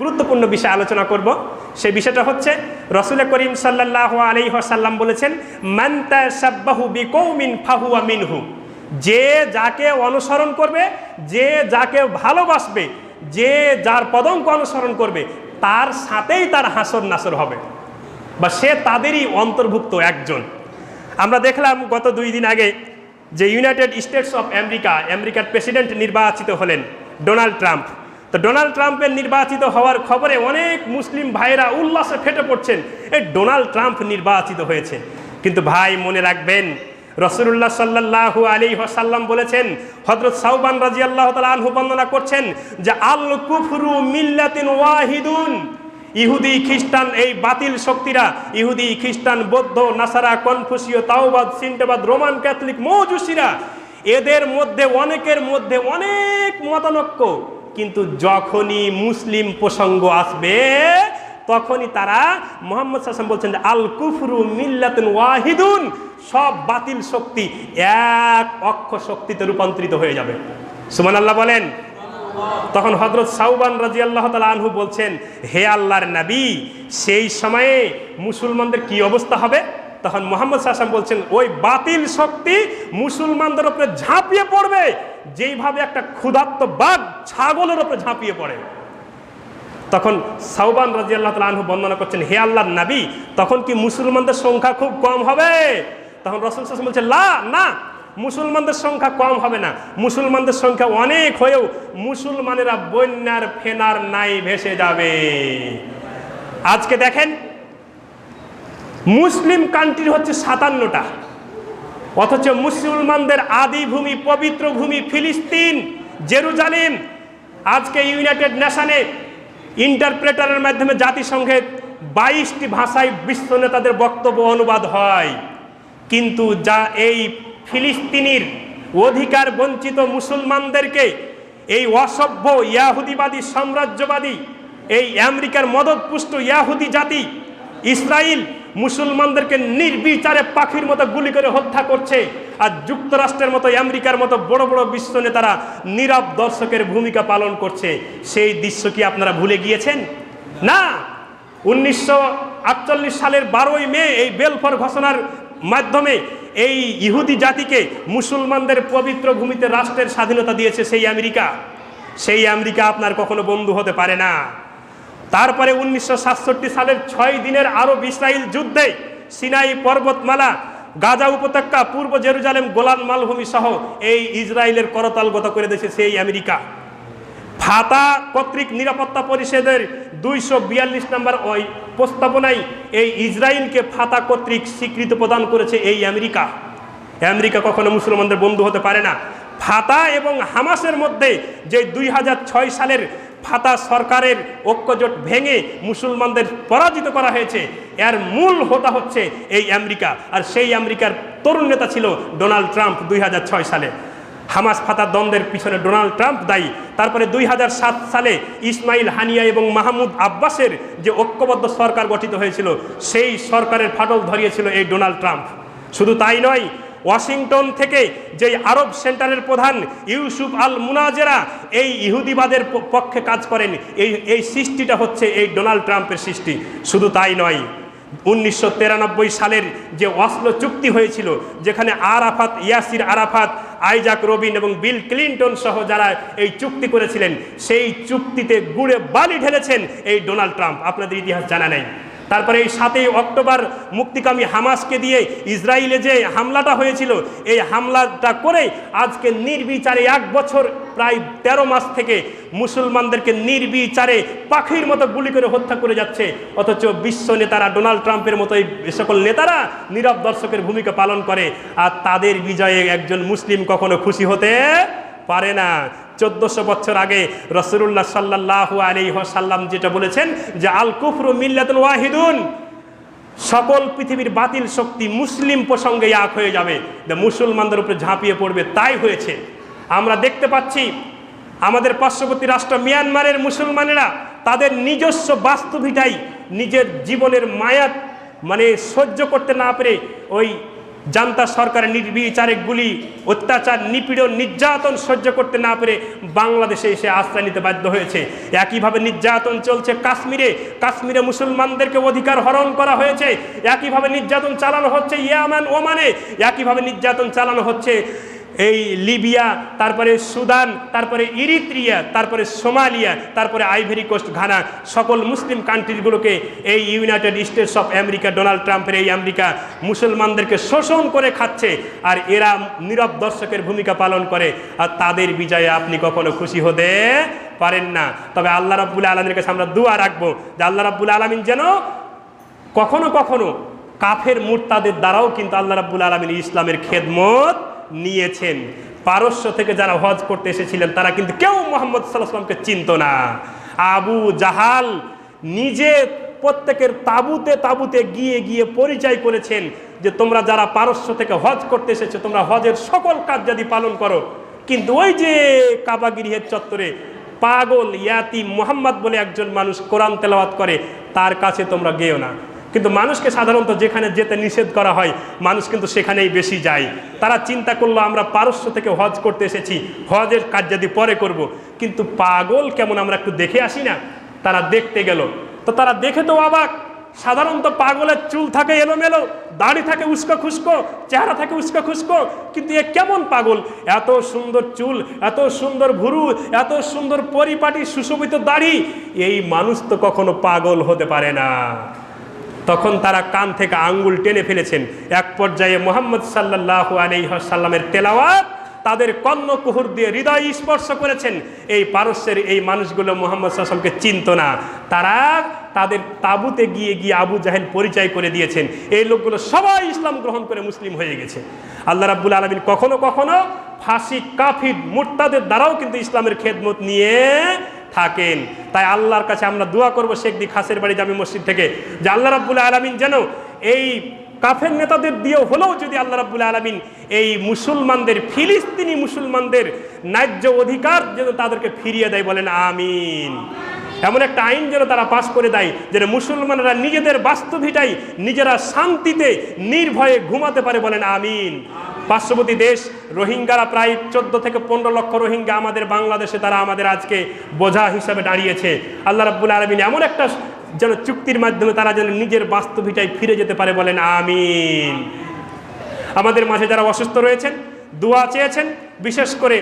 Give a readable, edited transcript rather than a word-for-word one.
গুরুত্বপূর্ণ বিষয় আলোচনা করব। সেই বিষয়টা হচ্ছে রাসূল করিম সাল্লাল্লাহু আলাইহি ওয়াসাল্লাম বলেছেন, মান তাশাব্বাহু বিকৌমিন ফাহুয়া মিনহু। যে যাকে অনুসরণ করবে, যে যাকে ভালোবাসবে, যে যার পদঙ্ক অনুসরণ করবে, তার সাথেই তার হাসর নাসর হবে, বা সে তাদেরই অন্তর্ভুক্ত একজন। আমরা দেখলাম গত 2 দিন আগে যে ইউনাইটেড স্টেটস অফ আমেরিকার প্রেসিডেন্ট নির্বাচিত হলেন ডোনাল্ড ট্রাম্প। তো ডোনাল্ড ট্রাম্পের নির্বাচিত হওয়ার খবরে অনেক মুসলিম ভাইরা উল্লাসে ফেটে পড়ছেন, এই ডোনাল্ড ট্রাম্প নির্বাচিত হয়েছে। কিন্তু ভাই মনে রাখবেন, রাসূলুল্লাহ সাল্লাল্লাহু আলাইহি ওয়াসাল্লাম বলেছেন, হযরত সাওবান রাদিয়াল্লাহু তাআলা আনহু বর্ণনা করছেন যে আল কুফরু মিল্লাতুন ওয়াহিদুন। ইহুদি খ্রিস্টান এই বাতিল শক্তিরা, ইহুদি খ্রিস্টান বৌদ্ধ নাসারা কনফুসীয় তাওবাদ সিন্টাবাদ রোমান ক্যাথলিক মজুসিরা, এদের মধ্যে অনেকের মধ্যে অনেক মতানৈক্য, কিন্তু যখনই মুসলিম প্রসঙ্গ আসবে তখনই তারা মুহাম্মদ সাল্লাল্লাহু আলাইহি ওয়াসাল্লাম বলছেন যে আল কুফরু মিল্লাতুন ওয়াহিদুন, সব বাতিল শক্তি এক অক্ষ শক্তিতে রূপান্তরিত হয়ে যাবে। সুবহানাল্লাহ বলেন। তখন হযরত সাওবান রাদিয়াল্লাহু তাআলা আনহু বলছেন, হে আল্লাহর নবী, সেই সময়ে মুসলমানদের কি অবস্থা হবে? তখন মুহাম্মদ সাল্লাল্লাহু আলাইহি ওয়াসাল্লাম বলছেন, ওই বাতিল শক্তি মুসলমানদের উপরে ঝাঁপিয়ে পড়বে যেইভাবে একটা ক্ষুধার্ত বাঘ ছাগলের উপরে ঝাঁপিয়ে পড়ে। তখন সাওবান রাদিয়াল্লাহু তাআলা আনহু বর্ণনা করছেন, হে আল্লাহর নবী, তখন কি মুসলমানদের সংখ্যা খুব কম হবে? তখন রাসূল সাল্লাল্লাহু আলাইহি ওয়াসাল্লাম বলছেন, না, মুসলমানদের সংখ্যা কম হবে না, মুসলমানদের সংখ্যা অনেক হয়েও মুসলমানেরা বন্যার ফেনার নাই ভেসে যাবে। আজকে দেখেন, মুসলিম কান্ট্রি হচ্ছে 57টা, অথচ মুসলমানদের আদি ভূমি, পবিত্র ভূমি ফিলিস্তিন, জেরুজালেম। আজকে ইউনাইটেড নেশনে ইন্টারপ্রেটারের মাধ্যমে জাতিসংঘের 22টি ভাষায় বিশ্ব নেতাদের বক্তব্য অনুবাদ হয়, কিন্তু যা এই ফিলিস্তিনির অধিকার বঞ্চিত মুসলমানদেরকে এই অসভ্য ইয়াহুদিবাদী সাম্রাজ্যবাদী এই আমেরিকার মদতপুষ্ট ইয়াহুদি জাতি ইসরায়েল মুসলমানদেরকে নির্বিচারে পাখির মতো গুলি করে হত্যা করছে, আর যুক্তরাষ্ট্রের মতো আমেরিকার মতো বড় বড় বিশ্ব নেতারা নীরব দর্শকের ভূমিকা পালন করছে। সেই দৃশ্য কি আপনারা ভুলে গিয়েছেন? না। 1948 সালের 12ই মে এই বেলফোর ঘোষণার মাধ্যমে এই ইহুদি জাতিকে মুসলমানদের পবিত্র ভূমিতে রাষ্ট্রের স্বাধীনতা দিয়েছে সেই আমেরিকা আপনার কখনো বন্ধু হতে পারে না। তারপরে 1967 সালের 6 দিনের আরব ইসরায়েল যুদ্ধে সিনাই পর্বতমালা, গাজা উপত্যকা, পূর্ব জেরুজালেম, গোলান মালভূমি সহ এই ইসরায়েলের করতলগত করে দিয়েছে সেই আমেরিকা। ফাতা কর্তৃক নিরাপত্তা পরিষদের 242 নম্বর ওই প্রস্তাবনায় এই ইসরায়েলকে ফাতা কর্তৃক স্বীকৃতি প্রদান করেছে এই আমেরিকা কখনো মুসলমানদের বন্ধু হতে পারে না। ফাতা এবং হামাসের মধ্যে যে 2006 সালের ফাতা সরকারের ঐক্যজোট ভেঙে মুসলমানদের পরাজিত করা হয়েছে, এর মূল হোতা হচ্ছে এই আমেরিকা, আর সেই আমেরিকার তরুণ নেতা ছিল ডোনাল্ড ট্রাম্প। 2006 সালে হামাস ফাতা দ্বন্দ্বের পিছনে ডোনাল্ড ট্রাম্প দায়ী। তারপরে 2007 সালে ইসমাইল হানিয়া এবং মাহমুদ আব্বাসের যে ঐক্যবদ্ধ সরকার গঠিত হয়েছিল, সেই সরকারের ফাটল ধরিয়েছিল এই ডোনাল্ড ট্রাম্প। শুধু তাই নয়, ওয়াশিংটন থেকে যে আরব সেন্টারের প্রধান ইউসুফ আল মুনাজেরা এই ইহুদিবাদের পক্ষে কাজ করেন, এই সৃষ্টিটা হচ্ছে এই ডোনাল্ড ট্রাম্পের সৃষ্টি। শুধু তাই নয়, 1993 সালের যে অসলো চুক্তি হয়েছিল, যেখানে ইয়াসির আরাফাত, আইজাক রবিন এবং বিল ক্লিন্টন সহ যারা এই চুক্তি করেছিলেন, সেই চুক্তিতে গুড়ে বালি ঢেলেছেন এই ডোনাল্ড ট্রাম্প। আপনাদের ইতিহাস জানা নেই। তারপরে এই 7ই অক্টোবর মুক্তিকামী হামাসকে দিয়ে ইসরায়েলে যে হামলাটা হয়েছিল, এই হামলাটা করে আজকে নির্বিচারে 1 বছর প্রায় 13 মাস থেকে মুসলমানদেরকে নির্বিচারে পাখির মতো গুলি করে হত্যা করে যাচ্ছে। অথচ বিশ্ব নেতারা, ডোনাল্ড ট্রাম্পের মতো এই সকল নেতারা নীরব দর্শকের ভূমিকা পালন করে, আর তাদের বিজয়ে একজন মুসলিম কখনো খুশি হতে পারে না। 1400 বছর আগে রাসূলুল্লাহ সাল্লাল্লাহু আলাইহি ওয়াসাল্লাম যেটা বলেছেন যে আল কুফরু মিল্লাতুন ওয়াহিদুন, সকল পৃথিবীর বাতিল শক্তি মুসলিম প্রসঙ্গে এক হয়ে যাবে, মুসলমানদের উপরে ঝাঁপিয়ে পড়বে। তাই হয়েছে। আমরা দেখতে পাচ্ছি আমাদের পার্শ্ববর্তী রাষ্ট্র মিয়ানমারের মুসলমানেরা তাদের নিজস্ব বাস্তুভিটাই নিজের জীবনের মায়া সহ্য করতে না পেরে ওই জান্তা সরকারের নির্বিচারে গুলি, অত্যাচার, নিপীড়ন, নির্যাতন সহ্য করতে না পেরে বাংলাদেশে এসে আশ্রয় নিতে বাধ্য হয়েছে। একইভাবে নির্যাতন চলছে কাশ্মীরে, কাশ্মীরে মুসলমানদেরকে অধিকার হরণ করা হয়েছে। একইভাবে নির্যাতন চালানো হচ্ছে ইয়েমেন, ওমানে। একইভাবে নির্যাতন চালানো হচ্ছে এই লিবিয়া, তারপরে সুদান, তারপরে ইরিত্রিয়া, তারপরে সোমালিয়া, তারপরে আইভরি কোস্ট, ঘানা, সকল মুসলিম কান্ট্রিগুলোকে এই United states of America, Donald ট্রাম্পের এই আমেরিকা মুসলমানদেরকে শোষণ করে খাচ্ছে। আর এরা নীরব দর্শকের ভূমিকা পালন করে। আর তাদের বিজয়ে আপনি কখনো খুশি হতে পারেন না। তবে আল্লাহ রাব্বুল আলামিনের কাছে আমরা দোয়া রাখবো যে আল্লাহ রাব্বুল আলামিন যেন কখনো কখনো কাফের মুরতাদের দ্বারাও কিন্তু আল্লাহ রাব্বুল আলামিন ইসলামের খেদমত নিয়েছেন। পারস্য থেকে যারা হজ করতে এসেছিলেন তারা কিন্তু কেউ মুহাম্মদ সাল্লাল্লাহু আলাইহি ওয়াসাল্লামকে চিনত না। আবু জাহাল নিজে প্রত্যেকের তাঁবুতে তাঁবুতে গিয়ে গিয়ে পরিচয় করেছেন যে তোমরা যারা পারস্য থেকে হজ করতে এসেছো তোমরা হজের সকল কাজ যদি পালন করো, কিন্তু ওই যে কাবা গৃহের চত্বরে পাগল ইয়াতিম মুহাম্মদ বলে একজন মানুষ কোরআন তেলাওয়াত করে, তার কাছে তোমরা গেও না। কিন্তু মানুষকে সাধারণত যেখানে যেতে নিষেধ করা হয় মানুষ কিন্তু সেখানেই বেশি যায়। তারা চিন্তা করলো আমরা পারস্য থেকে হজ করতে এসেছি, হজের কাজ যদি পরে করব, কিন্তু পাগল কেমন আমরা একটু দেখে আসি না। তারা দেখতে গেল, তো তারা দেখে তো অবাক। সাধারণত পাগলের চুল থাকে এলোমেলো, দাড়ি থাকে উস্কো খুস্কো, চেহারা থাকে উস্কো খুস্কো, কিন্তু এ কেমন পাগল? এত সুন্দর চুল, এত সুন্দর ভুরু, এত সুন্দর পরিপাটি সুশোভিত দাড়ি, এই মানুষ তো কখনো পাগল হতে পারে না। তখন তারা কান থেকে আঙ্গুল টেনে ফেলেছেন। এক পর্যায়ে মুহাম্মদ সাল্লাল্লাহু আলাইহি ওয়াসাল্লামের তেলাওয়াত তাদের কর্ণকুহর দিয়ে হৃদয় স্পর্শ করেছেন। এই পারস্যের এই মানুষগুলো মুহাম্মদ সাল্লাল্লাহু আলাইহি ওয়াসাল্লামকে চিনত না। তারা তাদের তাঁবুতে গিয়ে গিয়ে আবু জাহেল পরিচয় করে দিয়েছেন। এই লোকগুলো সবাই ইসলাম গ্রহণ করে মুসলিম হয়ে গেছে। আল্লাহ রাব্বুল আলামিন কখনো কখনো ফাসিক কাফির মুরতাদের দ্বারাও কিন্তু ইসলামের খেদমত নিয়ে থাকেন। তাই আল্লাহর কাছে আমরা দোয়া করব শেখদি খাসের বাড়ি জামি মসজিদ থেকে যে আল্লাহ রাব্বুল আলামিন যেন এই কাফের নেতাদের দিয়েও হলেও যদি আল্লাহ রাব্বুল আলামিন এই মুসলমানদের, ফিলিস্তিনি মুসলমানদের ন্যায্য অধিকার যেন তাদেরকে ফিরিয়ে দেয়, বলেন আমিন। এমন একটা আইন যেন তারা পাশ করে দেয় যেন মুসলমানরা নিজেদের বাস্তুভিটাই নিজেরা শান্তিতে নির্ভয়ে ঘুমাতে পারে, বলেন আমিন। পার্শ্ববর্তী দেশ রোহিঙ্গারা প্রায় 14 থেকে 15 লক্ষ রোহিঙ্গা আমাদের বাংলাদেশে, তারা আমাদের আজকে বোঝা হিসাবে দাঁড়িয়েছে। আল্লাহ রাব্বুল আলামিন এমন একটা যেন চুক্তির মাধ্যমে তারা যেন নিজের বাস্তবিকতায় ফিরে যেতে পারে, বলেন আমিন। আমাদের মাঝে যারা অসুস্থ রয়েছেন দোয়া চেয়েছেন, বিশেষ করে